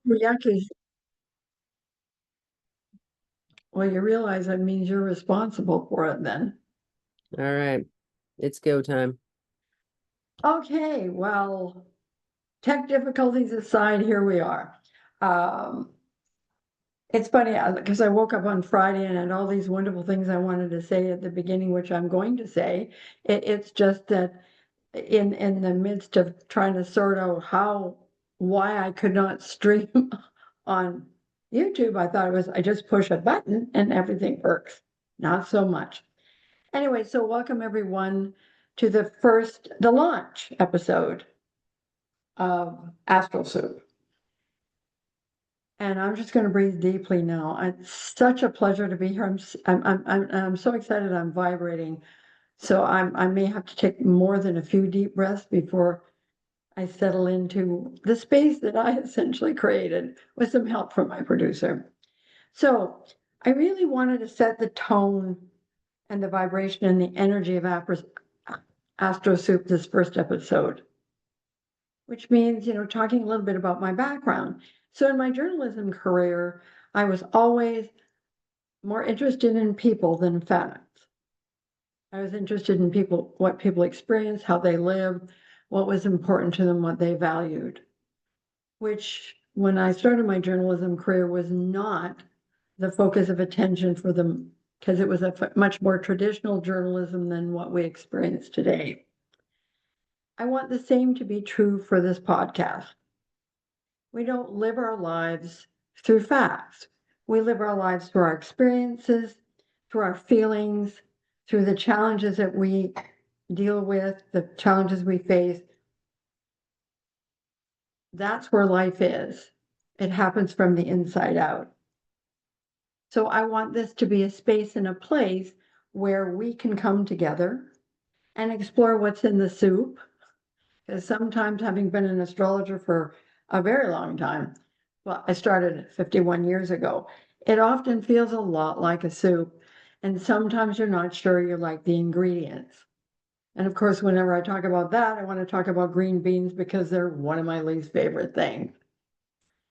Yeah, 'cause, well, you realize that means you're responsible for it then. All right, it's go time. Okay, well, tech difficulties aside, here we are. Um, it's funny because I woke up on Friday and had all these wonderful things I wanted to say at the beginning, which I'm going to say. It's just that in the midst of trying to sort out why I could not stream on YouTube, I thought it was I just push a button and everything works. Not so much. Anyway, so welcome everyone to the launch episode of AstroSoup. And I'm just going to breathe deeply now. It's such a pleasure to be here. I'm so excited. I'm vibrating. So I may have to take more than a few deep breaths before I settle into the space that I essentially created with some help from my producer. So I really wanted to set the tone and the vibration and the energy of AstroSoup this first episode, which means, talking a little bit about my background. So in my journalism career, I was always more interested in people than facts. I was interested in people, what people experienced, how they lived, what was important to them, what they valued, which when I started my journalism career was not the focus of attention for them because it was a much more traditional journalism than what we experience today. I want the same to be true for this podcast. We don't live our lives through facts. We live our lives through our experiences, through our feelings, through the challenges that we deal with, the challenges we face. That's where life is. It happens from the inside out. So I want this to be a space and a place where we can come together and explore what's in the soup. Because sometimes, having been an astrologer for a very long time, well, I started 51 years ago, it often feels a lot like a soup. And sometimes you're not sure you like the ingredients. And of course, whenever I talk about that, I want to talk about green beans because they're one of my least favorite things.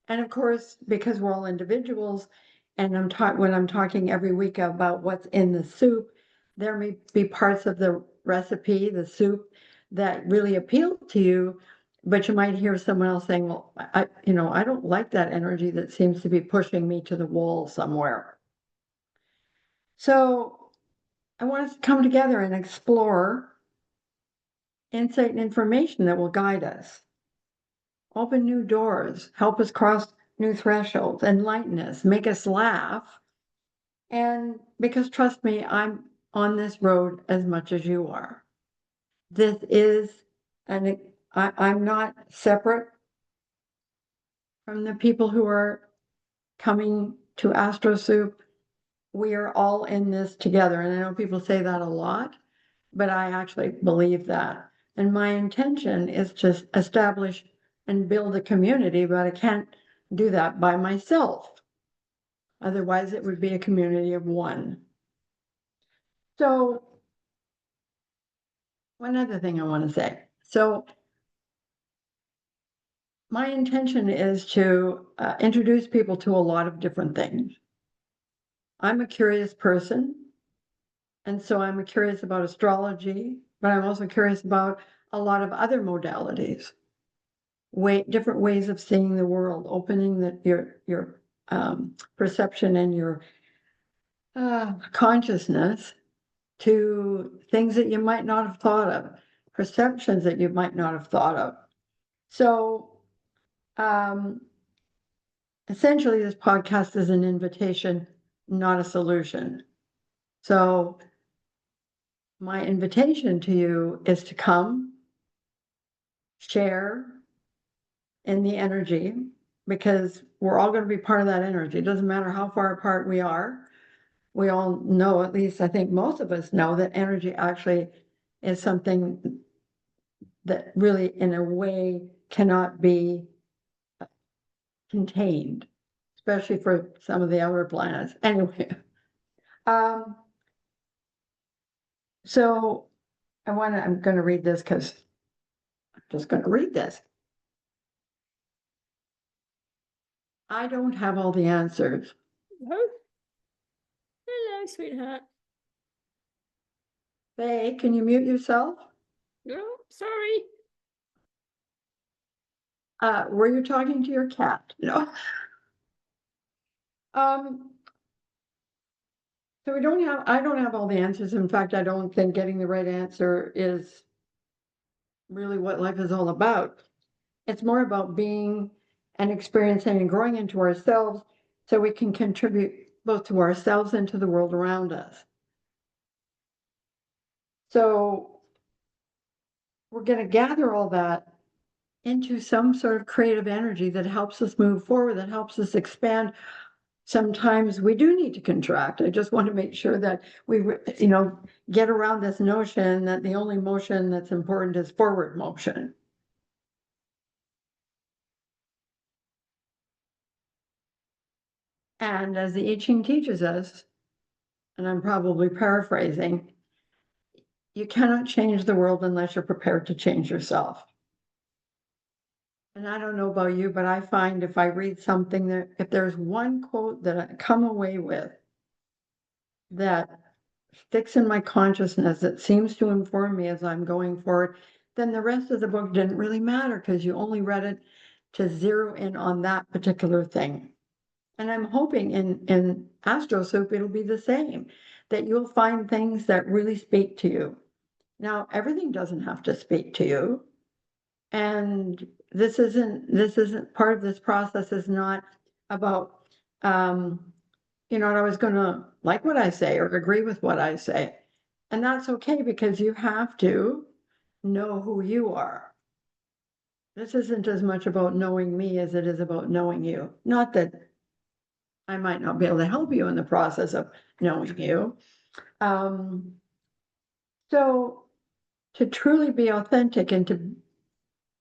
And of course, because we're all individuals, and when I'm talking every week about what's in the soup, there may be parts of the recipe, the soup, that really appeal to you, but you might hear someone else saying, "Well, I don't like that energy that seems to be pushing me to the wall somewhere." So I want us to come together and explore insight and information that will guide us, open new doors, help us cross new thresholds, enlighten us, make us laugh. And because trust me, I'm on this road as much as you are. This is, and I'm not separate from the people who are coming to AstroSoup. We are all in this together. And I know people say that a lot, but I actually believe that. And my intention is to establish and build a community, but I can't do that by myself. Otherwise, it would be a community of one. So, one other thing I want to say. So, my intention is to introduce people to a lot of different things. I'm a curious person, and so I'm curious about astrology, but I'm also curious about a lot of other modalities, different ways of seeing the world, opening your perception and your consciousness to things that you might not have thought of, perceptions that you might not have thought of. So, um, essentially, this podcast is an invitation, not a solution. So, my invitation to you is to come, share in the energy, because we're all going to be part of that energy. It doesn't matter how far apart we are. We all know, at least I think most of us know, that energy actually is something that really, in a way, cannot be contained, especially for some of the outer planets. Anyway, um, so I'm going to read this because I'm just going to read this. I don't have all the answers. Oh. Hello, sweetheart. Faye, can you mute yourself? Oh, sorry. Were you talking to your cat? No. So I don't have all the answers. In fact, I don't think getting the right answer is really what life is all about. It's more about being and experiencing and growing into ourselves so we can contribute both to ourselves and to the world around us. So we're going to gather all that into some sort of creative energy that helps us move forward, that helps us expand. Sometimes we do need to contract. I just want to make sure that we, get around this notion that the only motion that's important is forward motion. And as the I Ching teaches us, and I'm probably paraphrasing, you cannot change the world unless you're prepared to change yourself. And I don't know about you, but I find if I read something that if there's one quote that I come away with that sticks in my consciousness, that seems to inform me as I'm going forward, then the rest of the book didn't really matter because you only read it to zero in on that particular thing. And I'm hoping in AstroSoup it'll be the same, that you'll find things that really speak to you. Now, everything doesn't have to speak to you. And this isn't part of this process is not about not always gonna like what I say or agree with what I say. And that's okay because you have to know who you are. This isn't as much about knowing me as it is about knowing you. Not that I might not be able to help you in the process of knowing you. So to truly be authentic and to,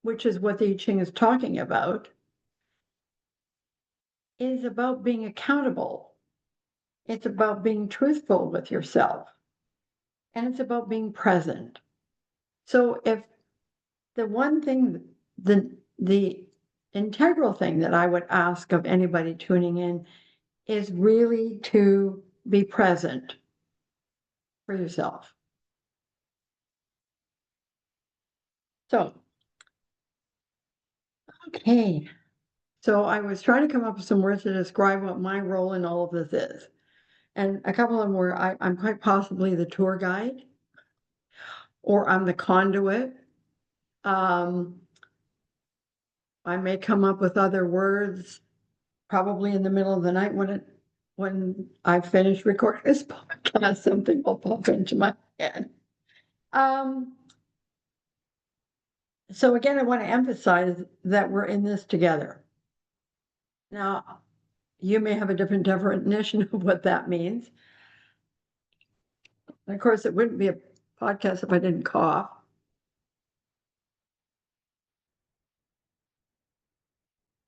which is what the I Ching is talking about, is about being accountable. It's about being truthful with yourself. And it's about being present. So if the one thing, the integral thing that I would ask of anybody tuning in is really to be present for yourself. So, okay. So I was trying to come up with some words to describe what my role in all of this is. And a couple of them were I'm quite possibly the tour guide, or I'm the conduit. I may come up with other words probably in the middle of the night when I finish recording this podcast, something will pop into my head. So again, I want to emphasize that we're in this together. Now, you may have a different definition of what that means. And of course, it wouldn't be a podcast if I didn't cough.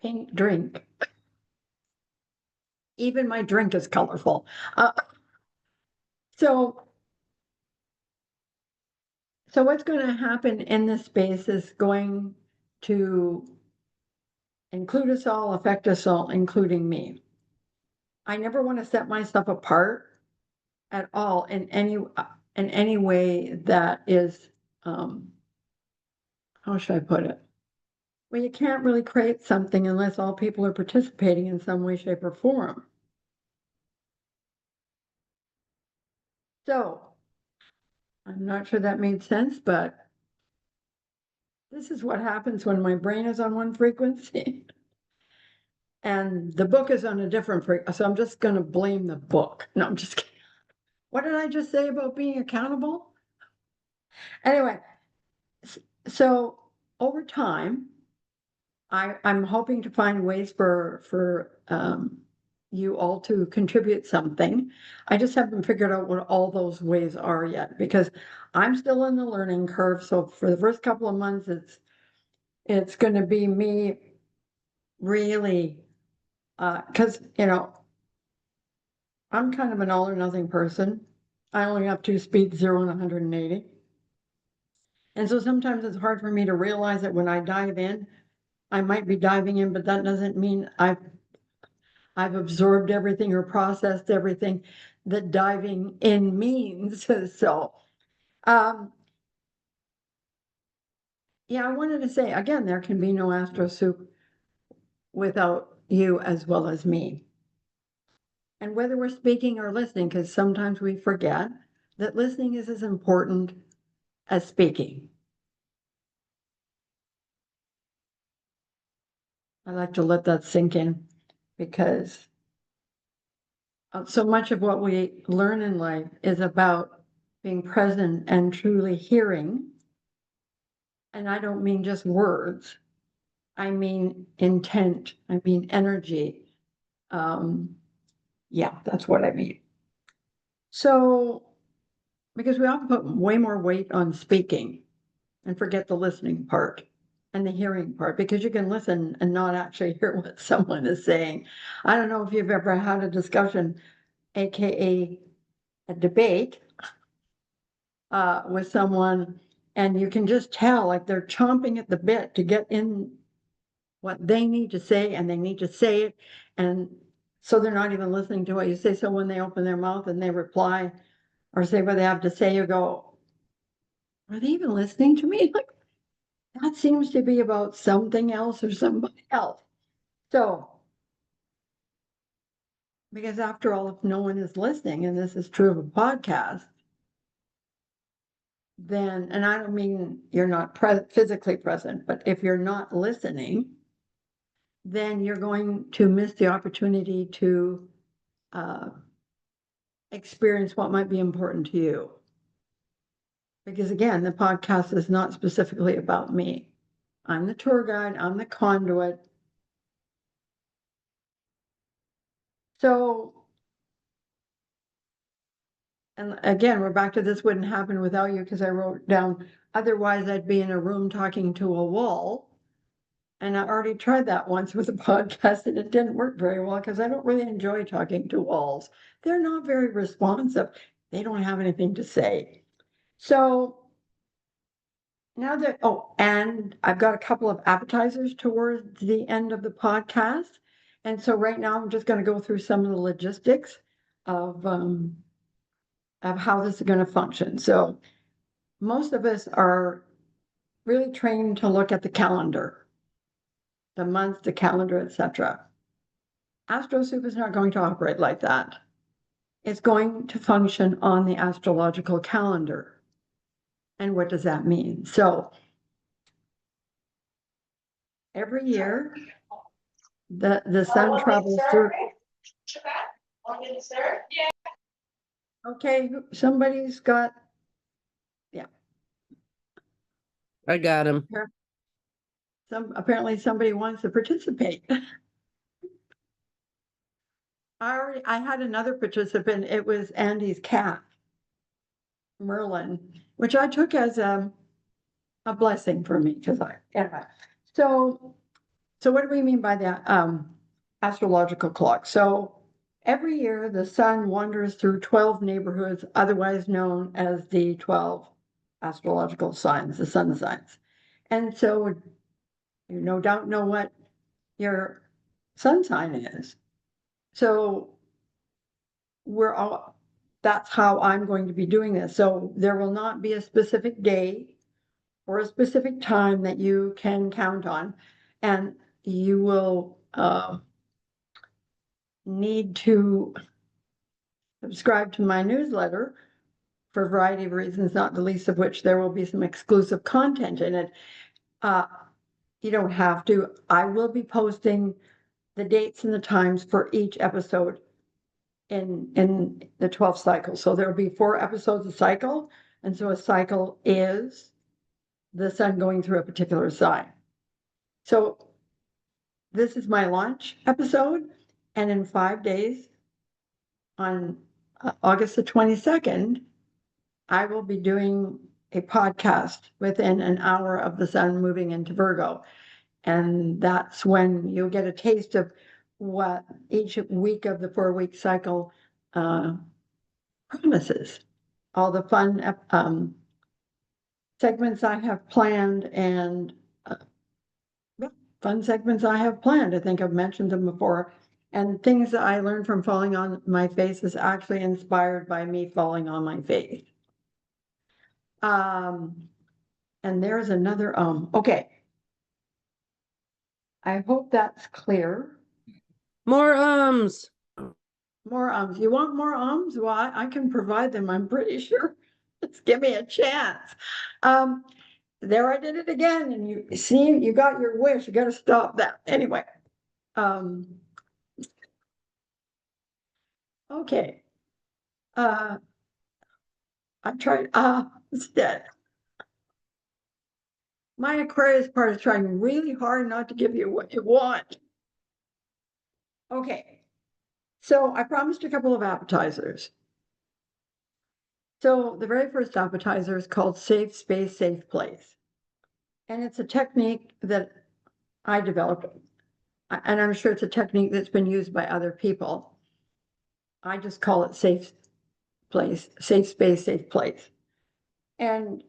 Pink drink. Even my drink is colorful. So what's going to happen in this space is going to include us all, affect us all, including me. I never want to set myself apart at all in any way that is, how should I put it? Well, you can't really create something unless all people are participating in some way, shape, or form. So I'm not sure that made sense, but this is what happens when my brain is on one frequency and the book is on a different frequency. So I'm just going to blame the book. No, I'm just kidding. What did I just say about being accountable? Anyway, so over time, I'm hoping to find ways for you all to contribute something. I just haven't figured out what all those ways are yet because I'm still in the learning curve. So for the first couple of months, it's going to be me really, because I'm kind of an all or nothing person. I only have two speeds, 0 and 180. And so sometimes it's hard for me to realize that when I dive in, I might be diving in, but that doesn't mean I've I've absorbed everything or processed everything that diving in means. So, yeah, I wanted to say again, there can be no AstroSoup without you as well as me. And whether we're speaking or listening, because sometimes we forget that listening is as important as speaking. I like to let that sink in because so much of what we learn in life is about being present and truly hearing. And I don't mean just words. I mean intent. I mean energy. Yeah, that's what I mean. So, because we often put way more weight on speaking and forget the listening part and the hearing part, because you can listen and not actually hear what someone is saying. I don't know if you've ever had a discussion, AKA a debate, with someone, and you can just tell like they're chomping at the bit to get in what they need to say, and they need to say it. And so they're not even listening to what you say. So when they open their mouth and they reply or say what they have to say, you go, are they even listening to me? Like, that seems to be about something else or somebody else. So, because after all, if no one is listening, and this is true of a podcast, then, and I don't mean you're not physically present, but if you're not listening, then you're going to miss the opportunity to experience what might be important to you. Because again, the podcast is not specifically about me. I'm the tour guide, I'm the conduit. So, and again, we're back to this wouldn't happen without you, because I wrote down, otherwise I'd be in a room talking to a wall. And I already tried that once with a podcast and it didn't work very well because I don't really enjoy talking to walls. They're not very responsive. They don't have anything to say. So now that, oh, and I've got a couple of appetizers towards the end of the podcast. And so right now I'm just going to go through some of the logistics of how this is going to function. So most of us are really trained to look at the calendar, the month, the calendar, etc. AstroSoup is not going to operate like that. It's going to function on the astrological calendar. And what does that mean? So every year, the sun travels through. Okay, somebody's got, yeah. I got him. Apparently somebody wants to participate. I had another participant. It was Andy's cat, Merlin, which I took as a blessing for me, because anyway. So what do we mean by that astrological clock? So every year the sun wanders through 12 neighborhoods, otherwise known as the 12 astrological signs, the sun signs. And so you no doubt know what your sun sign is. So that's how I'm going to be doing this. So there will not be a specific day or a specific time that you can count on, and you will need to subscribe to my newsletter for a variety of reasons, not the least of which there will be some exclusive content in it. You don't have to. I will be posting the dates and the times for each episode in the 12 cycles. So there'll be 4 episodes a cycle. And so a cycle is the sun going through a particular sign. So this is my launch episode. And in 5 days, on August the 22nd, I will be doing a podcast within an hour of the sun moving into Virgo. And that's when you'll get a taste of what each week of the 4-week cycle promises. All the fun segments I have planned, and fun segments I have planned. I think I've mentioned them before. And things that I learned from falling on my face is actually inspired by me falling on my face. And there's another, okay. I hope that's clear. More ums. More ums. You want more ums? Well, I can provide them, I'm pretty sure. Just give me a chance. There I did it again, and you see, you got your wish. You got to stop that. Anyway, okay. I tried, instead. My Aquarius part is trying really hard not to give you what you want. Okay, so I promised a couple of appetizers. So the very first appetizer is called Safe Space, Safe Place. And it's a technique that I developed, and I'm sure it's a technique that's been used by other people. I just call it safe place, safe space, safe place. And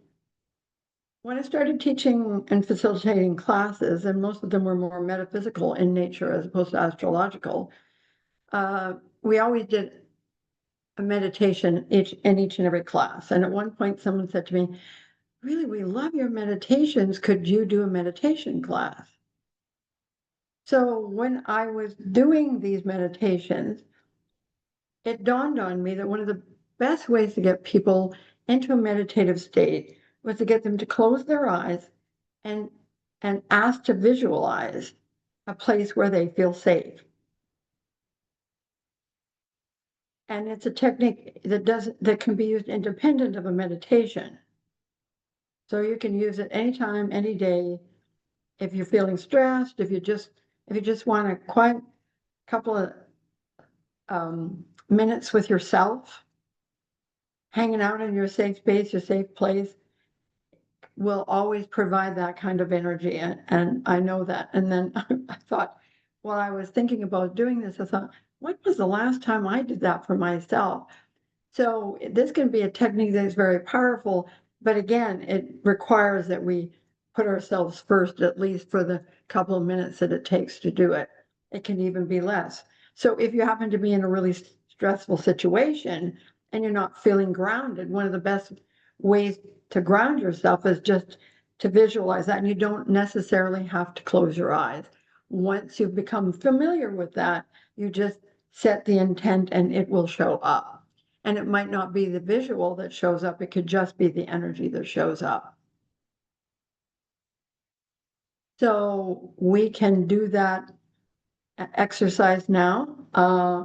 when I started teaching and facilitating classes, and most of them were more metaphysical in nature as opposed to astrological, we always did a meditation in each and every class. And at one point, someone said to me, "Really, we love your meditations. Could you do a meditation class?" So when I was doing these meditations, it dawned on me that one of the best ways to get people into a meditative state was to get them to close their eyes and ask to visualize a place where they feel safe. And it's a technique that can be used independent of a meditation. So you can use it anytime, any day. If you're feeling stressed, if you just want a quiet couple of minutes with yourself, hanging out in your safe space, your safe place, will always provide that kind of energy. And I know that. And then I thought, while I was thinking about doing this, I thought, when was the last time I did that for myself? So this can be a technique that is very powerful, but again, it requires that we put ourselves first, at least for the couple of minutes that it takes to do it. It can even be less. So if you happen to be in a really stressful situation and you're not feeling grounded, one of the best ways to ground yourself is just to visualize that. And you don't necessarily have to close your eyes. Once you've become familiar with that, you just set the intent and it will show up. And it might not be the visual that shows up, it could just be the energy that shows up. So we can do that exercise now.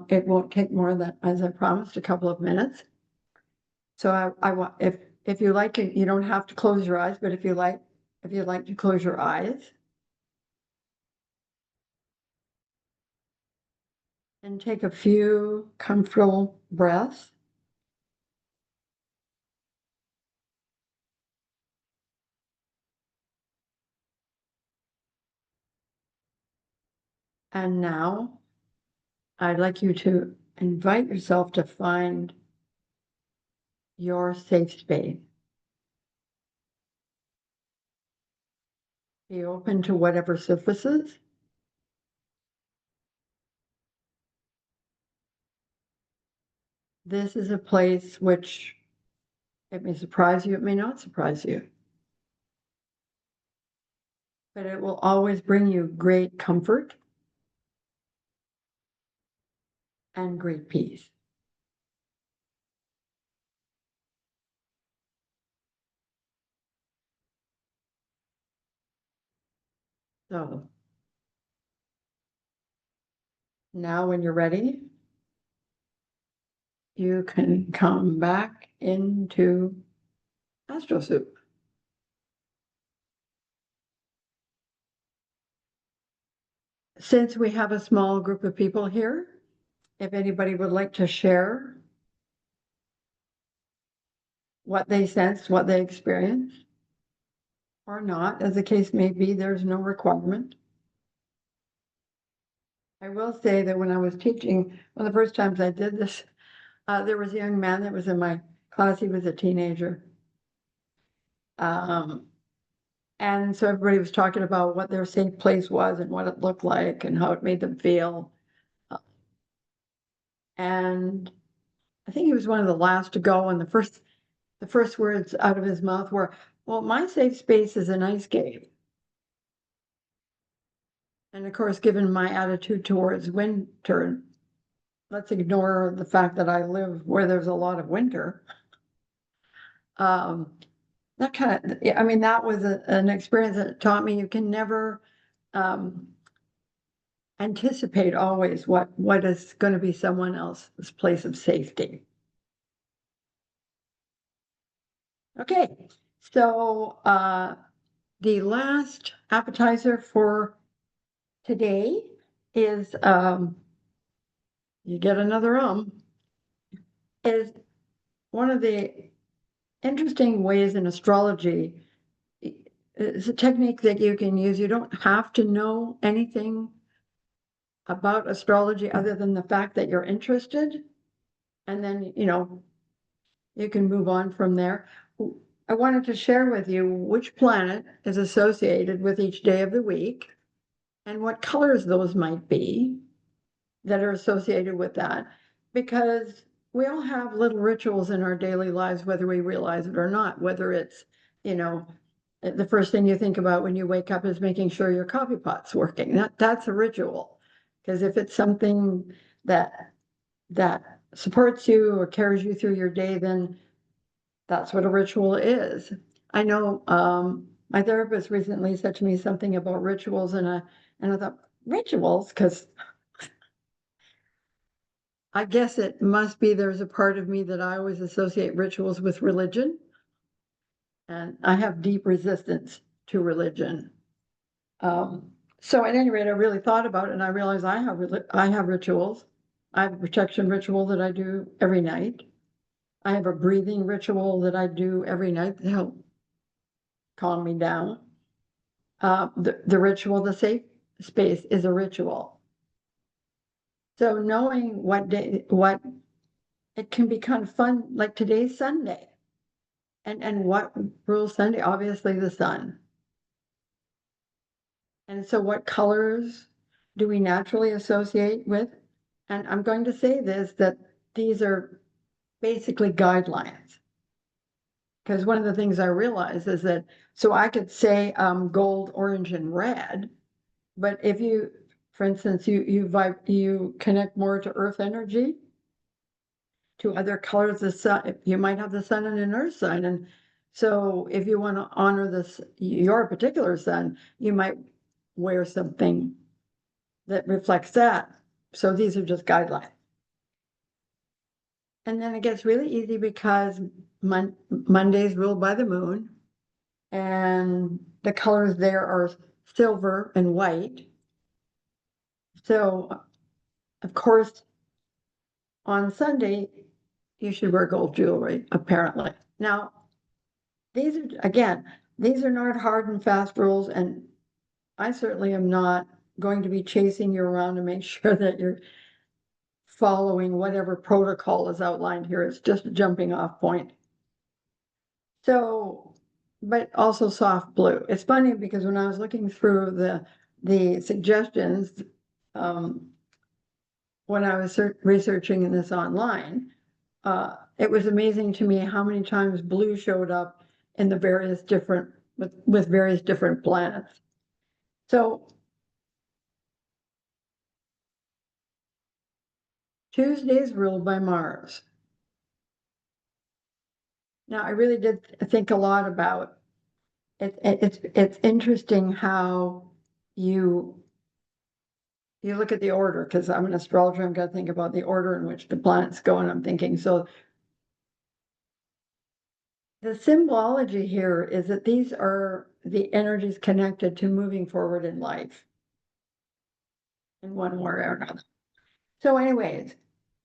It won't take more than, as I promised, a couple of minutes. So I want, if you like it, you don't have to close your eyes, but if you like to close your eyes. And take a few comfortable breaths. And now I'd like you to invite yourself to find your safe space. Be open to whatever surfaces. This is a place which it may surprise you, it may not surprise you. But it will always bring you great comfort and great peace. So now when you're ready, you can come back into AstroSoup. Since we have a small group of people here, if anybody would like to share what they sensed, what they experienced, or not, as the case may be, there's no requirement. I will say that when I was teaching, one of the first times I did this, there was a young man that was in my class. He was a teenager. And so everybody was talking about what their safe place was and what it looked like and how it made them feel. And I think he was one of the last to go, and the first words out of his mouth were, "Well, my safe space is an ice cave." And of course, given my attitude towards winter, let's ignore the fact that I live where there's a lot of winter. That kind of, I mean, that was an experience that taught me you can never anticipate always what is going to be someone else's place of safety. Okay, so the last appetizer for today is you get another is one of the interesting ways in astrology. It's a technique that you can use. You don't have to know anything about astrology other than the fact that you're interested. And then, you can move on from there. I wanted to share with you which planet is associated with each day of the week and what colors those might be that are associated with that. Because we all have little rituals in our daily lives, whether we realize it or not, whether it's, the first thing you think about when you wake up is making sure your coffee pot's working. That's a ritual. Because if it's something that supports you or carries you through your day, then that's what a ritual is. I know my therapist recently said to me something about rituals, and I thought, rituals? Because I guess it must be there's a part of me that I always associate rituals with religion. And I have deep resistance to religion. So at any rate, I really thought about it, and I realized I have rituals. I have a protection ritual that I do every night. I have a breathing ritual that I do every night to help calm me down. The ritual, the safe space, is a ritual. So knowing what it can be kind of fun, like today's Sunday. And what rules Sunday? Obviously the sun. And so what colors do we naturally associate with? And I'm going to say this, that these are basically guidelines. Because one of the things I realize is that, so I could say gold, orange, and red, but if you, for instance, you connect more to earth energy, to other colors, the sun, you might have the sun in an earth sign. And so if you want to honor your particular sun, you might wear something that reflects that. So these are just guidelines. And then it gets really easy because Monday's ruled by the moon, and the colors there are silver and white. So, of course, on Sunday, you should wear gold jewelry, apparently. Now, these are not hard and fast rules, and I certainly am not going to be chasing you around to make sure that you're following whatever protocol is outlined here. It's just a jumping off point. So, but also soft blue. It's funny because when I was looking through the suggestions, when I was researching this online, it was amazing to me how many times blue showed up in the various different with various different planets. So Tuesday is ruled by Mars. Now, I really did think a lot about it. It's interesting how you look at the order, because I'm an astrologer. I'm going to think about the order in which the planets go, and I'm thinking, so the symbology here is that these are the energies connected to moving forward in life in one way or another. So anyways,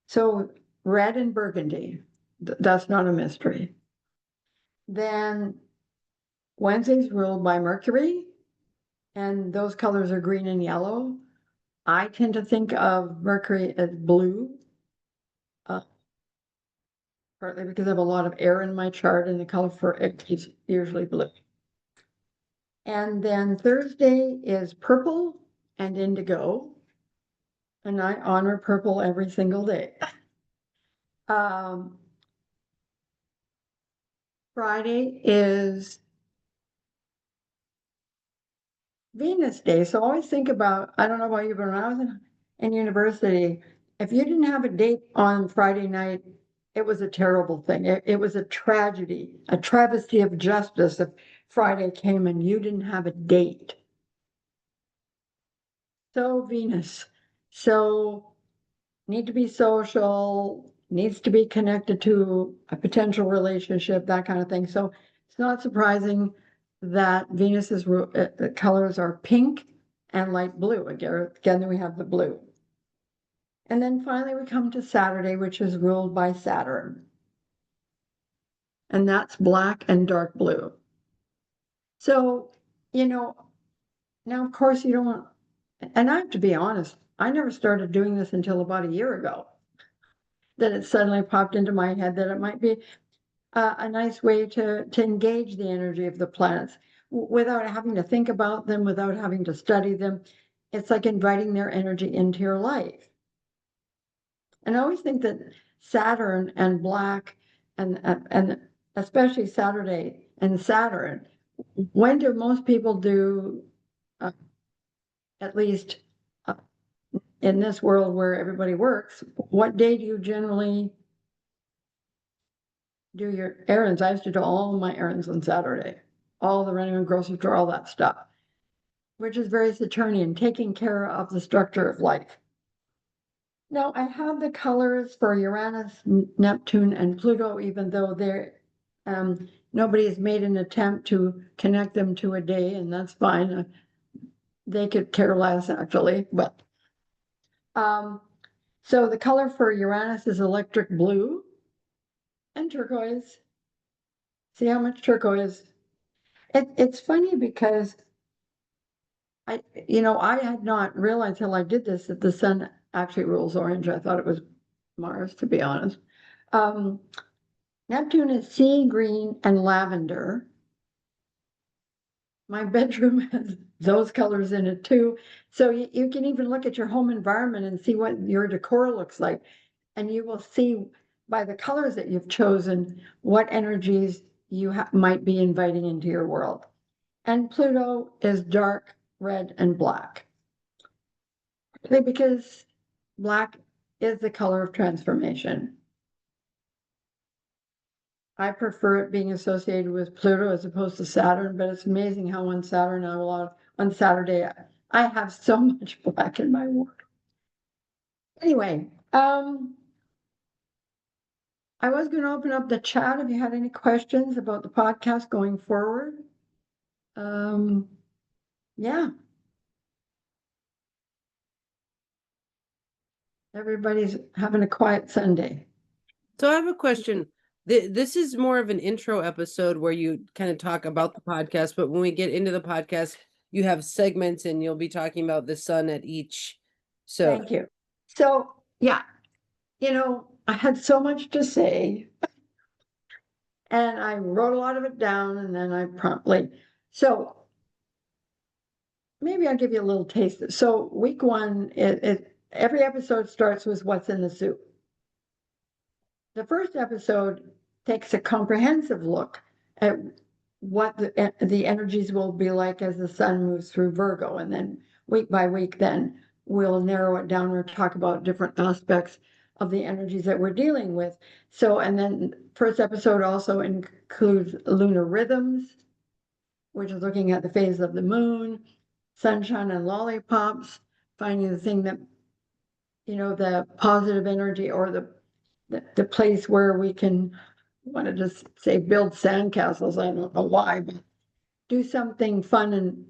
so red and burgundy, that's not a mystery. Then Wednesday's ruled by Mercury, and those colors are green and yellow. I tend to think of Mercury as blue, partly because I have a lot of air in my chart, and the color for it is usually blue. And then Thursday is purple and indigo, and I honor purple every single day. Friday is Venus Day. So always think about, I don't know about you, but when I was in university, if you didn't have a date on Friday night, it was a terrible thing. It was a tragedy, a travesty of justice if Friday came and you didn't have a date. So Venus. So need to be social, needs to be connected to a potential relationship, that kind of thing. So it's not surprising that Venus's colors are pink and light blue. Again, we have the blue. And then finally we come to Saturday, which is ruled by Saturn. And that's black and dark blue. So, now of course you don't, and I have to be honest, I never started doing this until about a year ago. That it suddenly popped into my head that it might be a nice way to engage the energy of the planets without having to think about them, without having to study them. It's like inviting their energy into your life. And I always think that Saturn and black and especially Saturday and Saturn, when do most people do, at least in this world where everybody works, what day do you generally do your errands? I used to do all my errands on Saturday, all the running a grocery store, all that stuff, which is very Saturnian, taking care of the structure of life. Now, I have the colors for Uranus, Neptune, and Pluto, even though they're, nobody has made an attempt to connect them to a day, and that's fine. They could care less, actually, but, so the color for Uranus is electric blue and turquoise. See how much turquoise? It's funny because I had not realized till I did this that the sun actually rules orange. I thought it was Mars, to be honest. Neptune is sea green and lavender. My bedroom has those colors in it too. So you can even look at your home environment and see what your decor looks like. And you will see by the colors that you've chosen what energies you might be inviting into your world. And Pluto is dark red and black. Because black is the color of transformation. I prefer it being associated with Pluto as opposed to Saturn, but it's amazing how on Saturday, I have so much black in my work. Anyway, I was going to open up the chat if you had any questions about the podcast going forward. Yeah. Everybody's having a quiet Sunday. So I have a question. This is more of an intro episode where you kind of talk about the podcast, but when we get into the podcast, you have segments and you'll be talking about the sun at each. So Thank you. So, yeah, I had so much to say and I wrote a lot of it down and then so maybe I'll give you a little taste. So week one, every episode starts with what's in the soup. The first episode takes a comprehensive look at what the energies will be like as the sun moves through Virgo. And then week by week, then we'll narrow it down or talk about different aspects of the energies that we're dealing with. So, and then first episode also includes lunar rhythms, which is looking at the phase of the moon, sunshine and lollipops, finding the thing that, the positive energy or the place where we can, want to just say build sandcastles. I don't know why, but do something fun and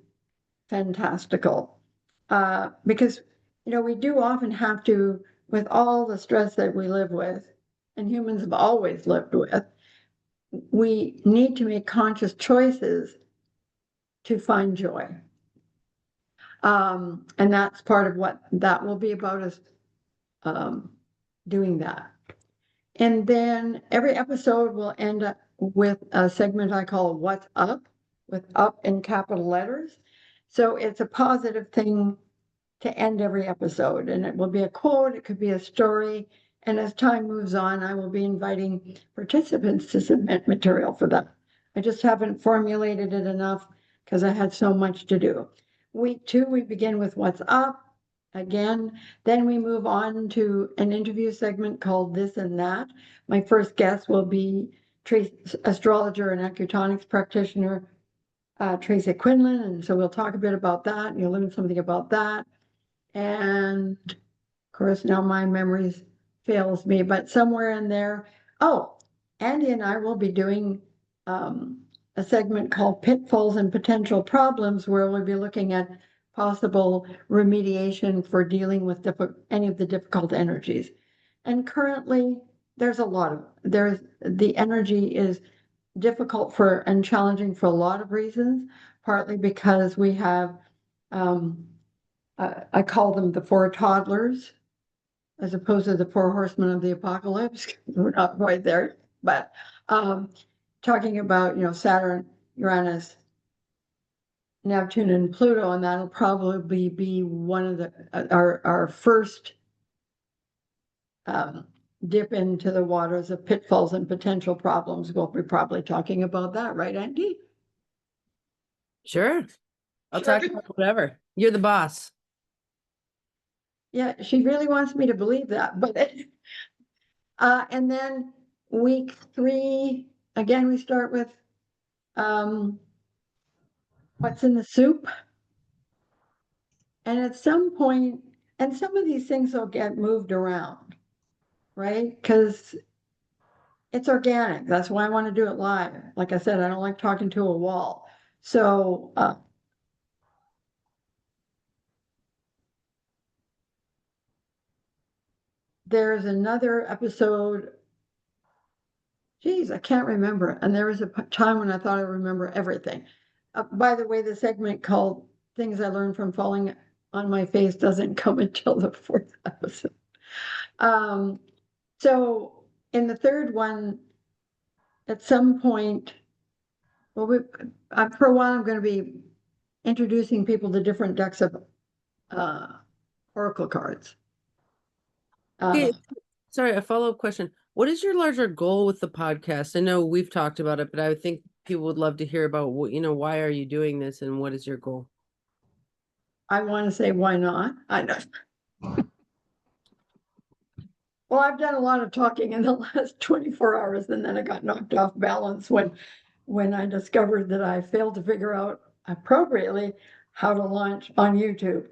fantastical. Because, we do often have to, with all the stress that we live with, and humans have always lived with, we need to make conscious choices to find joy. And that's part of what that will be about, is doing that. And then every episode will end up with a segment I call What's Up, with up in capital letters. So it's a positive thing to end every episode. And it will be a quote, it could be a story, And as time moves on, I will be inviting participants to submit material for that. I just haven't formulated it enough because I had so much to do. Week 2, we begin with what's up again. Then we move on to an interview segment called This and That. My first guest will be astrologer and acutonics practitioner, Tracy Quinlan. And so we'll talk a bit about that, and you'll learn something about that. And of course, now my memories fails me, but somewhere in there, oh, Andy and I will be doing a segment called Pitfalls and Potential Problems, where we'll be looking at possible remediation for dealing with any of the difficult energies. And currently, there's the energy is difficult for and challenging for a lot of reasons, partly because we have, I call them the 4 toddlers, as opposed to the 4 horsemen of the apocalypse. We're not quite there, but talking about, Saturn, Uranus, Neptune, and Pluto, and that'll probably be one of our first dip into the waters of pitfalls and potential problems. We'll be probably talking about that, right, Andy? Sure. I'll Sure. talk about whatever. You're the boss. Yeah, she really wants me to believe that, but and then week 3, again, we start with what's in the soup. And at some point, and some of these things will get moved around, right? Because it's organic. That's why I want to do it live. Like I said, I don't like talking to a wall. So there's another episode. Geez, I can't remember. And there was a time when I thought I remember everything. By the way, the segment called Things I Learned from Falling on My Face doesn't come until the 4th episode. So in the 3rd one, at some point, well, for a while, I'm going to be introducing people to different decks of oracle cards. Okay, sorry, a follow-up question. What is your larger goal with the podcast? I know we've talked about it, but I think people would love to hear about what, why are you doing this and what is your goal? I want to say, why not? I know. Well, I've done a lot of talking in the last 24 hours, and then I got knocked off balance when I discovered that I failed to figure out appropriately how to launch on YouTube.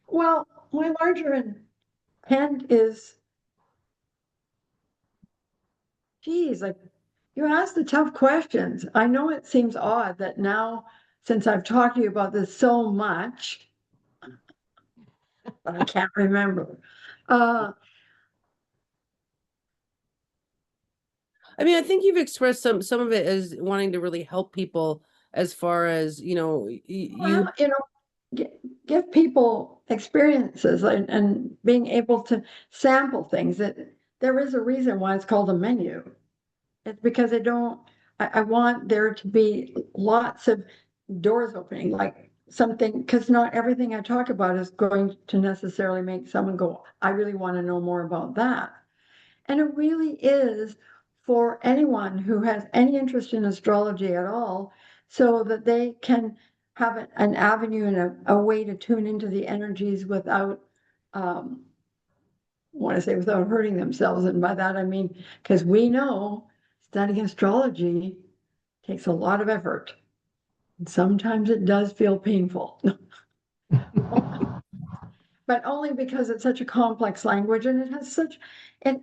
Well, my larger intent is, geez, like, you asked the tough questions. I know it seems odd that now, since I've talked to you about this so much, but I can't remember. I mean, I think you've expressed some of it as wanting to really help people as far as, Well, give people experiences and being able to sample things. That there is a reason why it's called a menu. It's because I want there to be lots of doors opening, like something, because not everything I talk about is going to necessarily make someone go, I really want to know more about that. And it really is for anyone who has any interest in astrology at all, so that they can have an avenue and a way to tune into the energies without, I want to say, without hurting themselves. And by that, I mean, because we know studying astrology takes a lot of effort. And sometimes it does feel painful. But only because it's such a complex language and it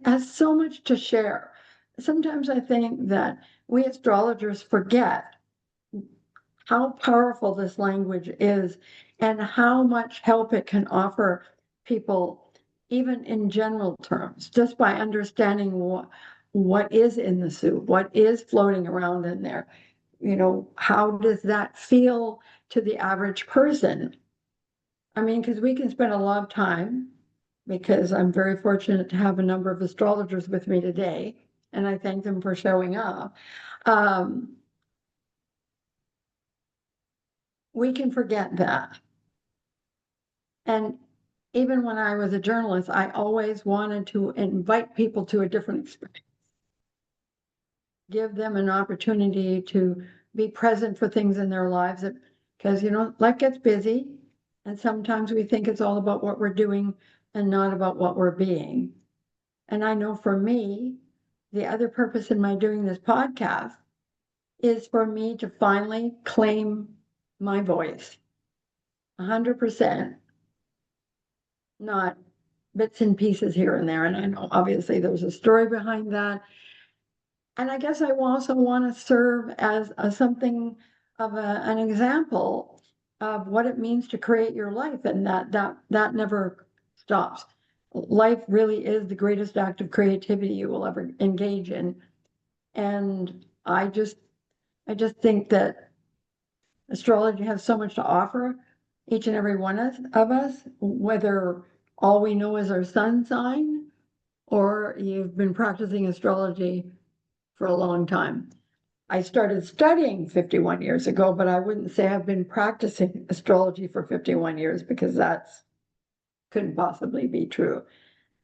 has so much to share. Sometimes I think that we astrologers forget how powerful this language is and how much help it can offer people, even in general terms, just by understanding what is in the soup, what is floating around in there. How does that feel to the average person? I mean, because we can spend a lot of time, because I'm very fortunate to have a number of astrologers with me today, and I thank them for showing up. We can forget that. And even when I was a journalist, I always wanted to invite people to a different experience. Give them an opportunity to be present for things in their lives, because, life gets busy. And sometimes we think it's all about what we're doing and not about what we're being. And I know for me, the other purpose in my doing this podcast is for me to finally claim my voice. 100%, not bits and pieces here and there. And I know obviously there's a story behind that. And I guess I also want to serve as something of an example of what it means to create your life, and that never stops. Life really is the greatest act of creativity you will ever engage in. And I just think that astrology has so much to offer each and every one of us, whether all we know is our sun sign or you've been practicing astrology for a long time. I started studying 51 years ago, but I wouldn't say I've been practicing astrology for 51 years, because that's couldn't possibly be true.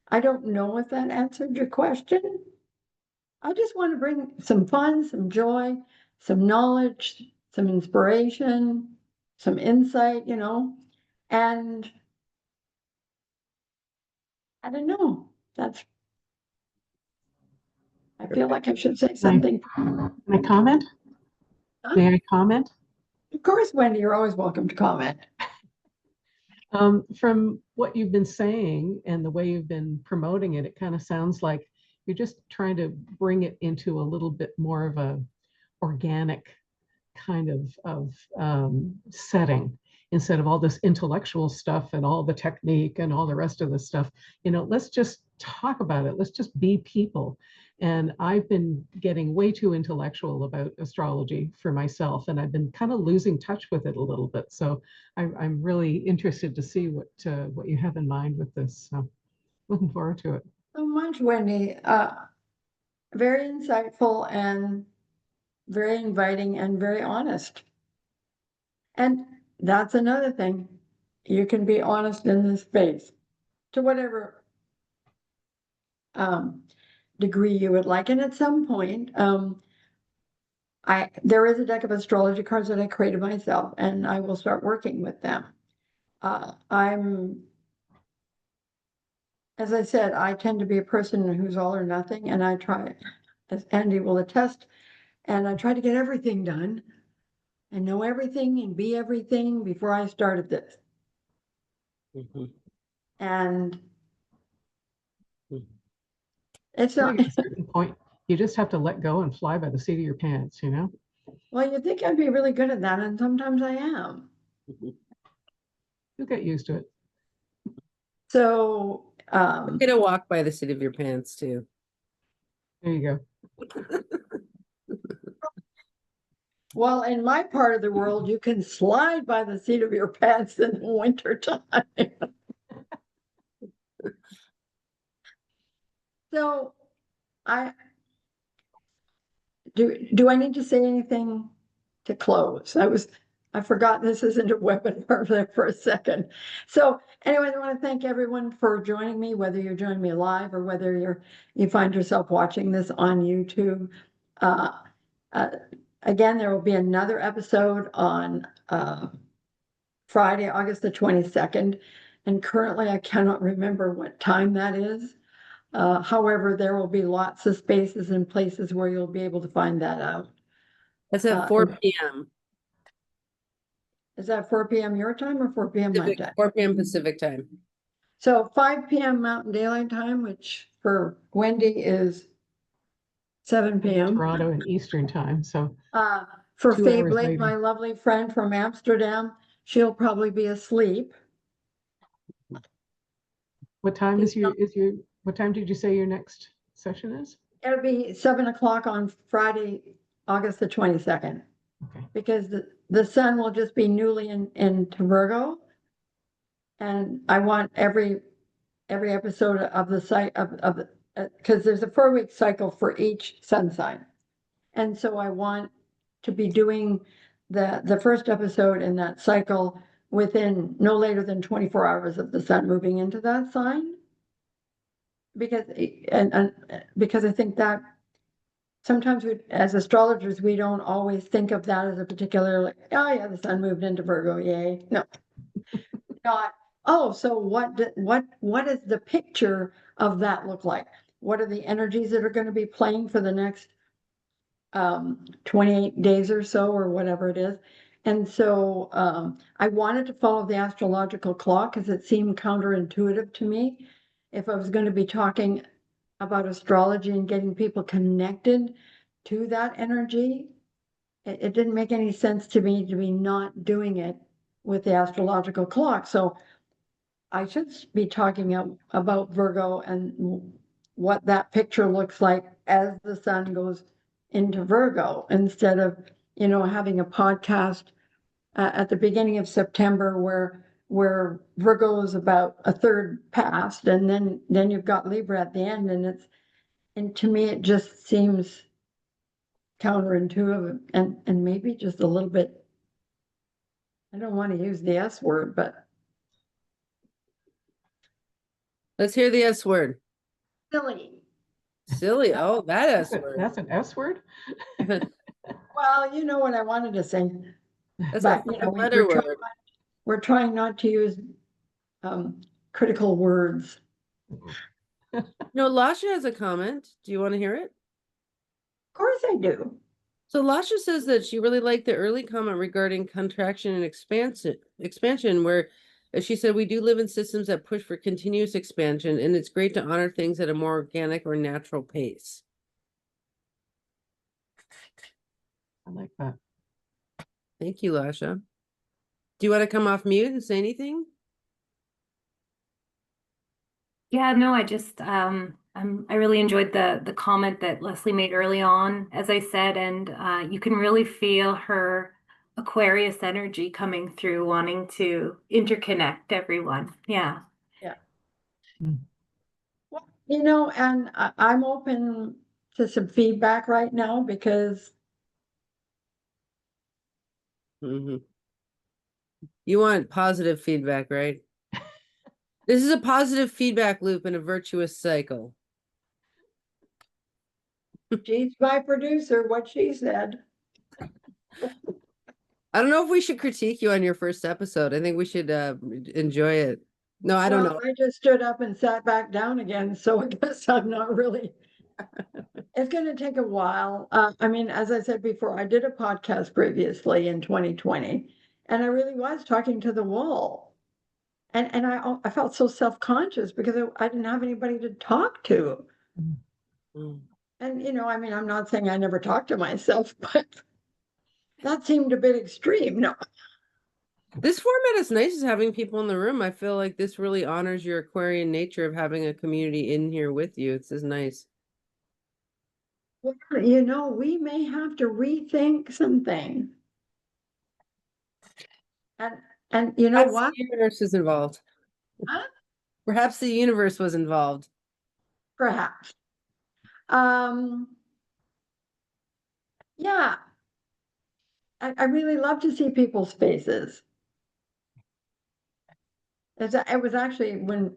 I don't know if that answered your question. I just want to bring some fun, some joy, some knowledge, some inspiration, some insight, and I don't know. I feel like I should say something. Can I comment? Huh? May I comment? Of course, Wendy, you're always welcome to comment. From what you've been saying and the way you've been promoting it, it kind of sounds like you're just trying to bring it into a little bit more of a organic kind of setting, instead of all this intellectual stuff and all the technique and all the rest of the stuff. Let's just talk about it. Let's just be people. And I've been getting way too intellectual about astrology for myself, and I've been kind of losing touch with it a little bit. So I'm really interested to see what you have in mind with this. So looking forward to it. So much, Wendy. Very insightful and very inviting and very honest. And that's another thing. You can be honest in this space to whatever degree you would like. And at some point, there is a deck of astrology cards that I created myself, and I will start working with them. As I said, I tend to be a person who's all or nothing, and I try, as Andy will attest, and I try to get everything done and know everything and be everything before I started this. And it's I not, think at a certain point, you just have to let go and fly by the seat of your pants, well, you'd think I'd be really good at that, and sometimes I am. You'll get used to it. So, Get a walk by the seat of your pants too. There you go. well, in my part of the world, you can slide by the seat of your pants in the winter time. So do I need to say anything to close? I forgot this isn't a webinar there for a second. So anyway, I want to thank everyone for joining me, whether you're joining me live or whether you find yourself watching this on YouTube. Again, there will be another episode on Friday, August the 22nd. And currently I cannot remember what time that is. However, there will be lots of spaces and places where you'll be able to find that out. That's at 4 p.m. Is that 4 p.m. your time or 4 p.m. my time? 4 p.m. Pacific time. So 5 p.m. Mountain Daylight Time, which for Wendy is 7 p.m. Toronto and Eastern time. So for 2 Faye hours Blake, later. my lovely friend from Amsterdam, she'll probably be asleep. What time what time did you say your next session is? It'll be 7 o'clock on Friday, August the 22nd. Okay. Because the sun will just be newly in Virgo. And I want every episode of the site of because there's a 4-week cycle for each sun sign. And so I want to be doing the first episode in that cycle within no later than 24 hours of the sun moving into that sign. Because, because I think that sometimes we, as astrologers, we don't always think of that as a particular, like, oh yeah, the sun moved into Virgo, yay. No, not, oh, so what is the picture of that look like? What are the energies that are going to be playing for the next 28 days or so, or whatever it is? And so I wanted to follow the astrological clock because it seemed counterintuitive to me. If I was going to be talking about astrology and getting people connected to that energy, it didn't make any sense to me to be not doing it with the astrological clock. So I should be talking about Virgo and what that picture looks like as the sun goes into Virgo, instead of, having a podcast at the beginning of September where Virgo is about a third past, and then you've got Libra at the end, and to me it just seems counterintuitive and maybe just a little bit, I don't want to use the S word, but Let's hear the S word. silly. Silly. Oh, that S word. That's an S word? Well, you know what I wanted to say, That's but a better word. we're trying not to use critical words. No, Lasha has a comment. Do you want to hear it? Of course I do. So Lasha says that she really liked the early comment regarding contraction and expansion, where she said, we do live in systems that push for continuous expansion, and it's great to honor things at a more organic or natural pace. I like that. Thank you, Lasha. Do you want to come off mute and say anything? Yeah, no, I really enjoyed the comment that Lesley made early on, as I said, and you can really feel her Aquarius energy coming through, wanting to interconnect everyone. Yeah. Yeah. Mm. Well, and I'm open to some feedback right now because Mm-hmm. You want positive feedback, right? This is a positive feedback loop and a virtuous cycle. she's my producer, what she said. I don't know if we should critique you on your first episode. I think we should enjoy it. No, I don't know. I just stood up and sat back down again, so I guess I'm not really. It's going to take a while. I mean, as I said before, I did a podcast previously in 2020, and I really was talking to the wall. And I felt so self-conscious because I didn't have anybody to talk to. Mm. And, I mean, I'm not saying I never talk to myself, but that seemed a bit extreme. No. This format is nice, is having people in the room. I feel like this really honors your Aquarian nature of having a community in here with you. It's just nice. Well, we may have to rethink something. And you know Perhaps what? the universe is involved. Huh? Perhaps the universe was involved. Perhaps. Yeah. I really love to see people's faces. It was actually when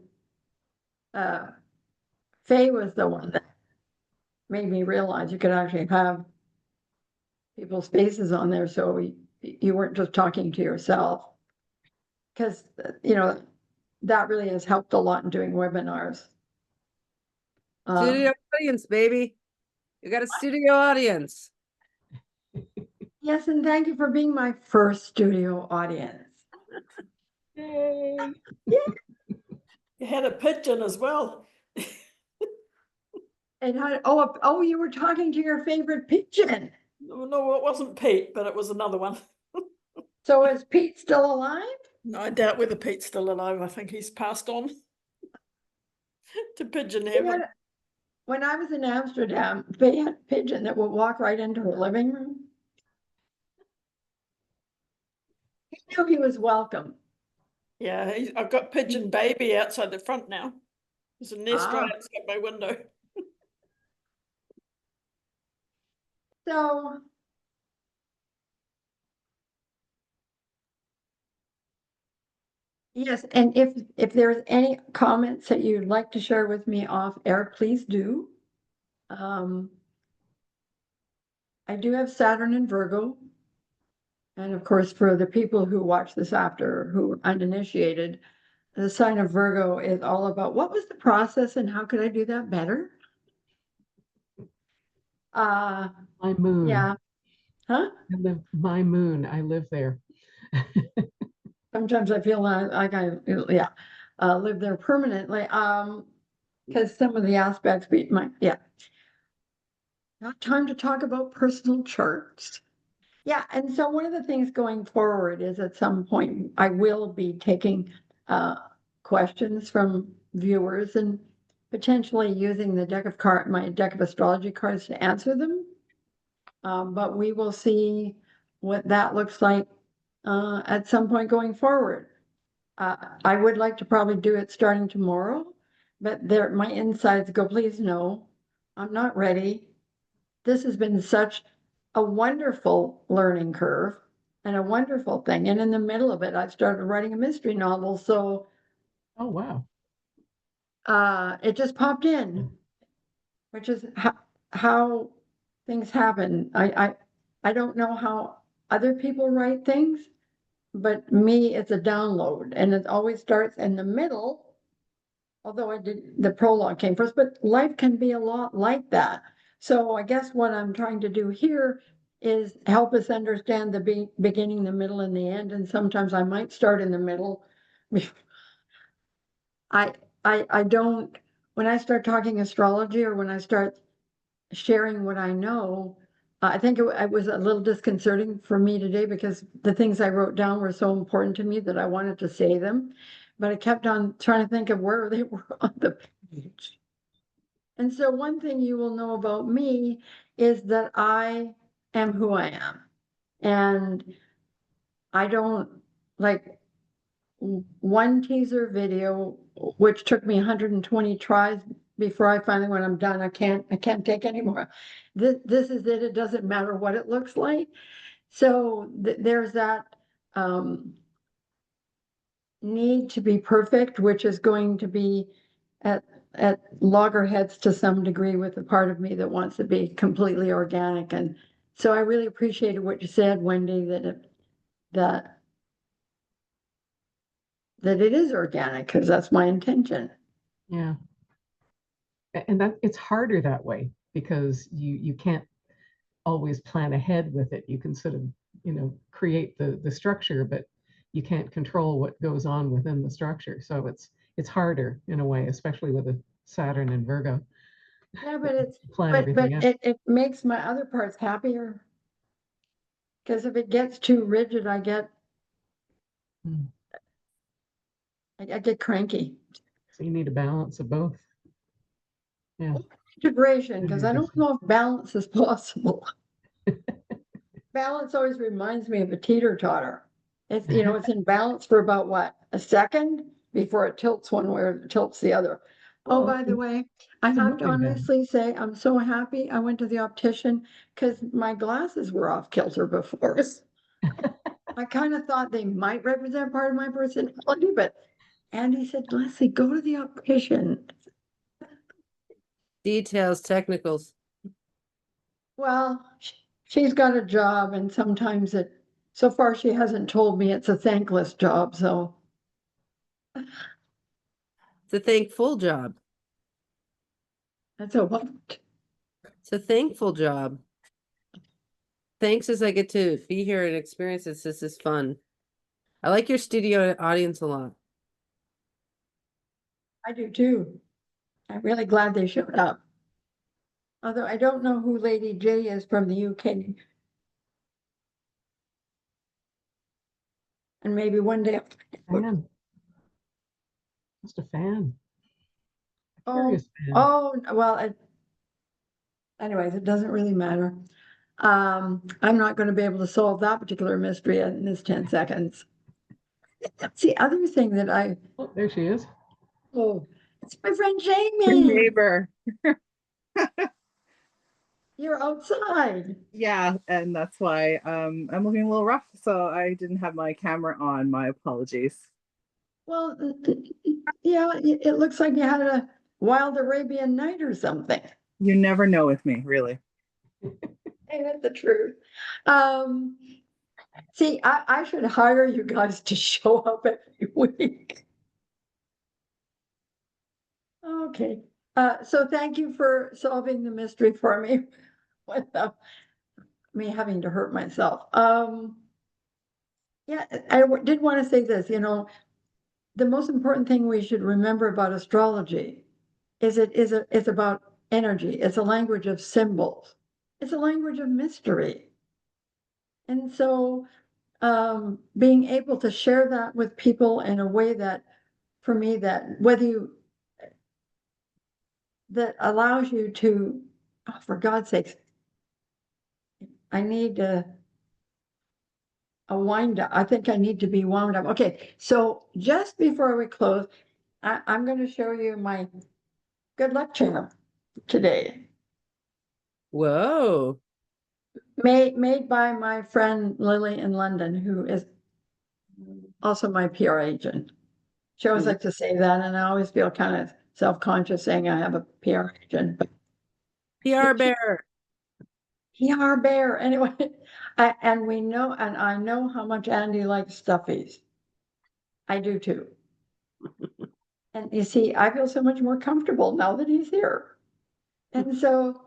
Faye was the one that made me realize you could actually have people's faces on there, so you weren't just talking to yourself. Because, that really has helped a lot in doing webinars. Studio audience, baby. You got a studio audience. Yes, and thank you for being my first studio audience. Yay. Yeah. You had a pigeon as well. And you were talking to your favorite pigeon. No, it wasn't Pete, but it was another one. So is Pete still alive? No, I doubt whether Pete's still alive. I think he's passed on to pigeon heaven. When I was in Amsterdam, they had a pigeon that would walk right into her living room. He knew he was welcome. Yeah, I've got pigeon baby outside the front now. There's a nest right Ah. outside my window. So Yes, and if there's any comments that you'd like to share with me off air, please do. I do have Saturn in Virgo. And of course, for the people who watch this after, who are uninitiated, the sign of Virgo is all about what was the process and how could I do that better? Uh, My moon. yeah. Huh? My moon. I live there. Sometimes I feel like I live there permanently. Because some of the aspects not time to talk about personal charts. Yeah, and so one of the things going forward is at some point I will be taking questions from viewers and potentially using the my deck of astrology cards to answer them. But we will see what that looks like at some point going forward. I would like to probably do it starting tomorrow, but my insides go, please no, I'm not ready. This has been such a wonderful learning curve and a wonderful thing. And in the middle of it, I started writing a mystery novel. So Oh, wow. it just popped in, which is how things happen. I don't know how other people write things, but me, it's a download, and it always starts in the middle. Although the prologue came first, but life can be a lot like that. So I guess what I'm trying to do here is help us understand the beginning, the middle, and the end. And sometimes I might start in the middle. I don't, when I start talking astrology or when I start sharing what I know, I think it was a little disconcerting for me today because the things I wrote down were so important to me that I wanted to say them, but I kept on trying to think of where they were on the page. And so one thing you will know about me is that I am who I am. And I don't like one teaser video, which took me 120 tries before I finally, when I'm done, I can't take anymore. This is it. It doesn't matter what it looks like. So there's that need to be perfect, which is going to be at loggerheads to some degree with the part of me that wants to be completely organic. And so I really appreciated what you said, Wendy, that it is organic, because that's my intention. Yeah. And that it's harder that way because you can't always plan ahead with it. You can sort of, create the structure, but you can't control what goes on within the structure. So it's harder in a way, especially with a Saturn and Virgo. Yeah, but Plan everything out. it makes my other parts happier. Because if it gets too rigid, I get Mm. I get cranky. So you need a balance of both. Yeah. Integration, because I don't know if balance is possible. Balance always reminds me of a teeter-totter. It's in balance for about what, a second before it tilts one way or tilts the other. Oh, by the way, I it's a have to moving honestly say, I'm so happy I went to the optician because my glasses were off kilter before. I kind of thought they might represent part of my personality, but Andy said, Lesley, go to the optician. Details, technicals. Well, she's got a job, and sometimes so far she hasn't told me it's a thankless job, so It's a thankful job. that's a what? It's a thankful job. Thanks as I get to be here and experience this. This is fun. I like your studio audience a lot. I do too. I'm really glad they showed up. Although I don't know who Lady J is from the UK. And maybe one day. fan. Just a fan. A Oh, curious fan. well, anyways, it doesn't really matter. I'm not going to be able to solve that particular mystery in this 10 seconds. That's the other thing that Oh, there she is. it's my friend Your Jamie. neighbor. You're outside. Yeah, and that's why I'm looking a little rough, so I didn't have my camera on. My apologies. Well, yeah, it looks like you had a wild Arabian night or something. You never know with me, really. Ain't it the truth? Um, See, I should hire you guys to show up every week. Okay, so thank you for solving the mystery for me without me having to hurt myself. Yeah, did want to say this, the most important thing we should remember about astrology is it's about energy. It's a language of symbols. It's a language of mystery. And so being able to share that with people in a way that, for me, that allows you to, oh, for God's sakes, I need a wind up. I think I need to be wound up. Okay, so just before we close, I'm going to show you my good luck charm today, Whoa. made by my friend Lily in London, who is also my PR agent. She always likes to say that, and I always feel kind of self-conscious saying I have a PR agent, but PR bear. PR bear anyway. And we know, and I know how much Andy likes stuffies. I do too. And you see, I feel so much more comfortable now that he's here. And so,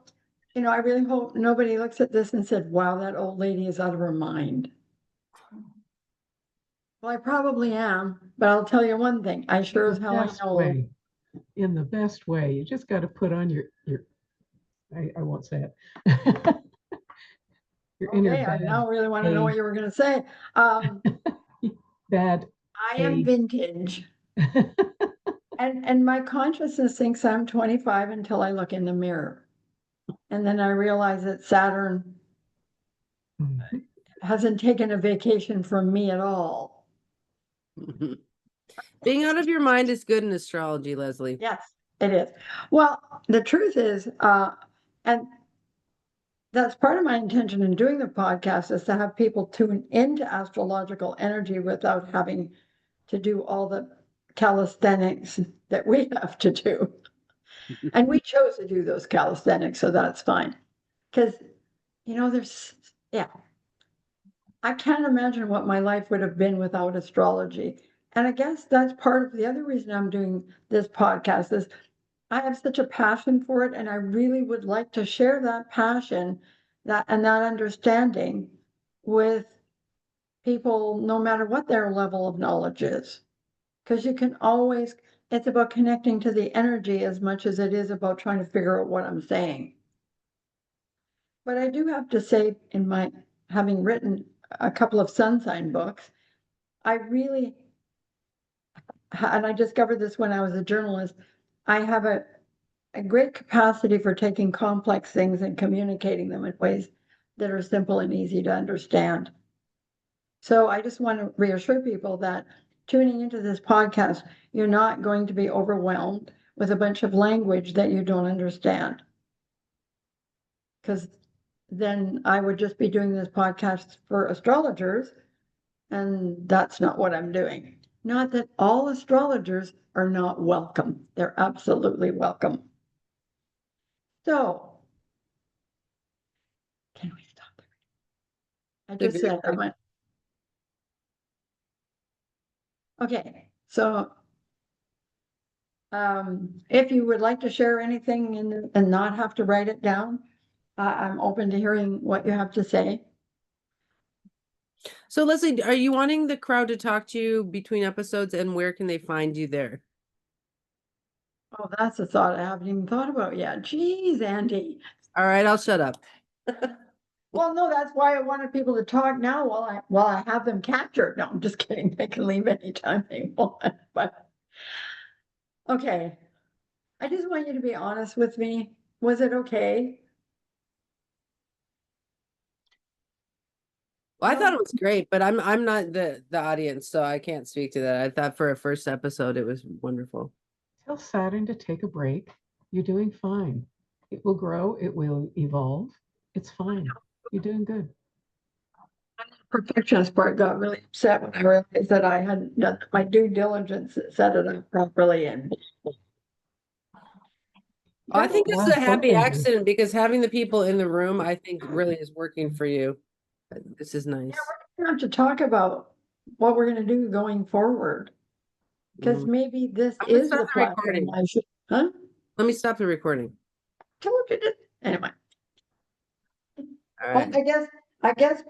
I really hope nobody looks at this and said, wow, that old lady is out of her mind. Well, I probably am, but I'll tell you one thing, I sure as hell Best know. way, in the best way. You just got to put on your I won't say it. Your inner Okay, I now really want to know what you were going to say. bad. I am vintage. And my consciousness thinks I'm 25 until I look in the mirror. And then I realize that Saturn hasn't taken a vacation from me at all. Being out of your mind is good in astrology, Lesley. Yes, it is. Well, the truth is, and that's part of my intention in doing the podcast, is to have people tune into astrological energy without having to do all the calisthenics that we have to do. And we chose to do those calisthenics, so that's fine. Because, yeah, I can't imagine what my life would have been without astrology. And I guess that's part of the other reason I'm doing this podcast is I have such a passion for it, and I really would like to share that passion and that understanding with people, no matter what their level of knowledge is. Because it's about connecting to the energy as much as it is about trying to figure out what I'm saying. But I do have to say, having written a couple of sun sign books, I really, and I discovered this when I was a journalist, I have a great capacity for taking complex things and communicating them in ways that are simple and easy to understand. So I just want to reassure people that tuning into this podcast, you're not going to be overwhelmed with a bunch of language that you don't understand. Because then I would just be doing this podcast for astrologers, and that's not what I'm doing. Not that all astrologers are not welcome. They're absolutely welcome. So, can we stop? I just said I went. Okay, so if you would like to share anything and not have to write it down, I'm open to hearing what you have to say. So Lesley, are you wanting the crowd to talk to you between episodes, and where can they find you there? Oh, that's a thought I haven't even thought about yet. Geez, Andy. All right, I'll shut up. Well, no, that's why I wanted people to talk now while I have them captured. No, I'm just kidding. They can leave anytime they want. But okay, I just want you to be honest with me. Was it okay? Well, I thought it was great, but I'm not the audience, so I can't speak to that. I thought for a first episode it was wonderful. Tell Saturn to take a break. You're doing fine. It will grow. It will evolve. It's fine. You're doing good. perfectionist part got really upset when I realized that I hadn't done my due diligence to set it up properly and. I think this is Yeah, a happy something. accident because having the people in the room, I think really is working for you. This is nice. We have to talk about what we're gonna do going forward. Because Mm. maybe this I'm gonna is stop the the platform recording. I should, huh? Let me stop the recording. Told you to, anyway. All Well, right. I guess people